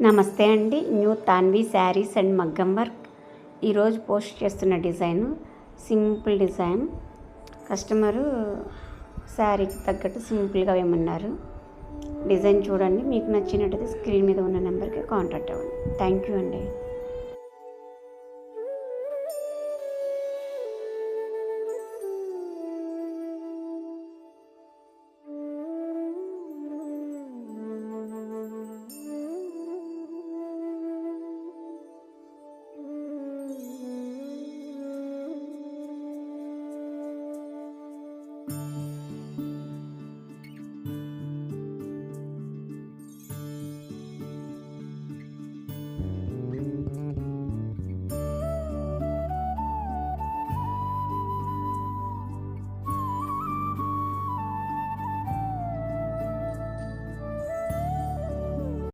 నమస్తే అండి. New Tanvi saris and మగ్గం వర్క్. ఈరోజు పోస్ట్ చేస్తున్న డిజైన్ సింపుల్ డిజైన్. కస్టమరు శారీకి తగ్గట్టు సింపుల్గా వేయమన్నారు. డిజైన్ చూడండి, మీకు నచ్చినట్టయితే స్క్రీన్ మీద ఉన్న నెంబర్కి కాంటాక్ట్ అవ్వండి. థ్యాంక్ యూ అండి.